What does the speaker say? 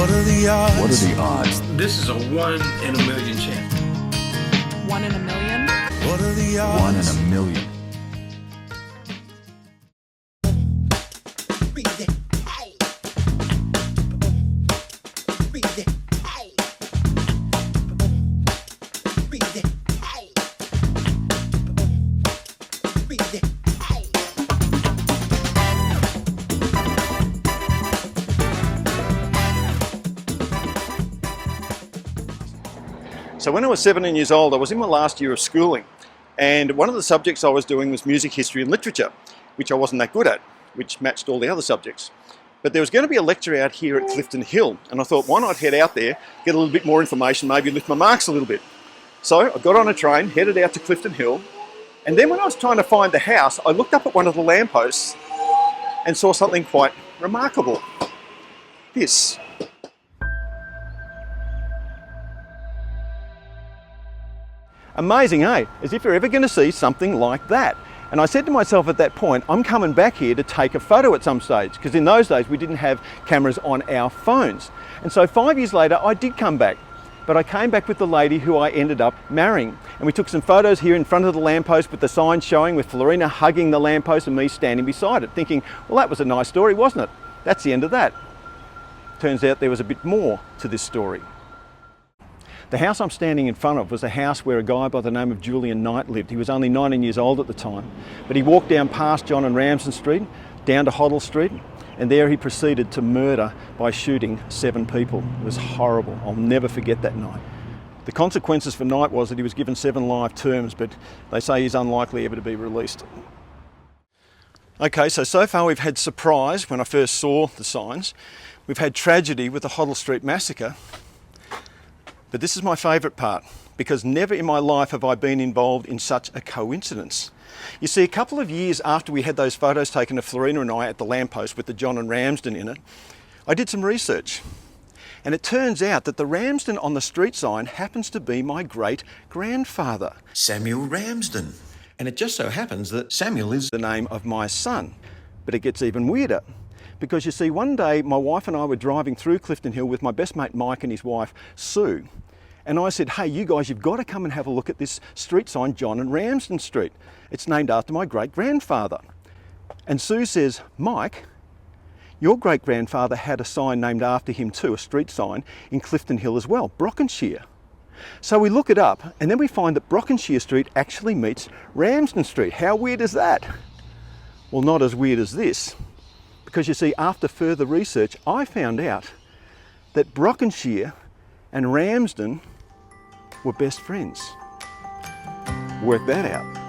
What are the odds? What are the odds? This is a 1 in a million chance. 1 in a million? What are the odds? 1 in a million. So when I was 17 years old, I was in my last year of schooling, and one of the subjects I was doing was music history and literature, which I wasn't that good at, which matched all the other subjects. But there was going to be a lecture out here at Clifton Hill, and I thought, why not head out there, get a little bit more information, maybe lift my marks a little bit. So I got on a train, headed out to Clifton Hill, and then when I was trying to find the house, I looked up at one of the lampposts and saw something quite remarkable. This. Amazing, eh? As if you're ever going to see something like that. And I said to myself at that point, I'm coming back here to take a photo at some stage, because in those days we didn't have cameras on our phones. And so 5 years later, I did come back. But I came back with the lady who I ended up marrying. And we took some photos here in front of the lamppost with the sign showing, with Florina hugging the lamppost and me standing beside it, thinking, well, that was a nice story, wasn't it? That's the end of that. Turns out there was a bit more to this story. The house I'm standing in front of was a house where a guy by the name of Julian Knight lived. He was only 19 years old at the time, but he walked down past John and Ramsden Street, down to Hoddle Street, and there he proceeded to murder by shooting 7 people. It was horrible. I'll never forget that night. The consequences for Knight was that he was given 7 life terms, but they say he's unlikely ever to be released. Okay, so far we've had surprise when I first saw the signs. We've had tragedy with the Hoddle Street massacre. But this is my favourite part, because never in my life have I been involved in such a coincidence. You see, a couple of years after we had those photos taken of Florina and I at the lamppost with the John and Ramsden in it, I did some research. And it turns out that the Ramsden on the street sign happens to be my great-grandfather, Samuel Ramsden. and it just so happens that Samuel is the name of my son. But it gets even weirder. Because you see, one day my wife and I were driving through Clifton Hill with my best mate Mike and his wife Sue. And I said, hey, you guys, you've got to come and have a look at this street sign, John and Ramsden Street. It's named after my great-grandfather. And Sue says, Mike, your great-grandfather had a sign named after him too, a street sign in Clifton Hill as well, Brockenshire. So we look it up, and then we find that Brockenshire Street actually meets Ramsden Street. How weird is that? Well, not as weird as this. Because you see, after further research, I found out that Brockenshire and Ramsden were best friends. Work that out.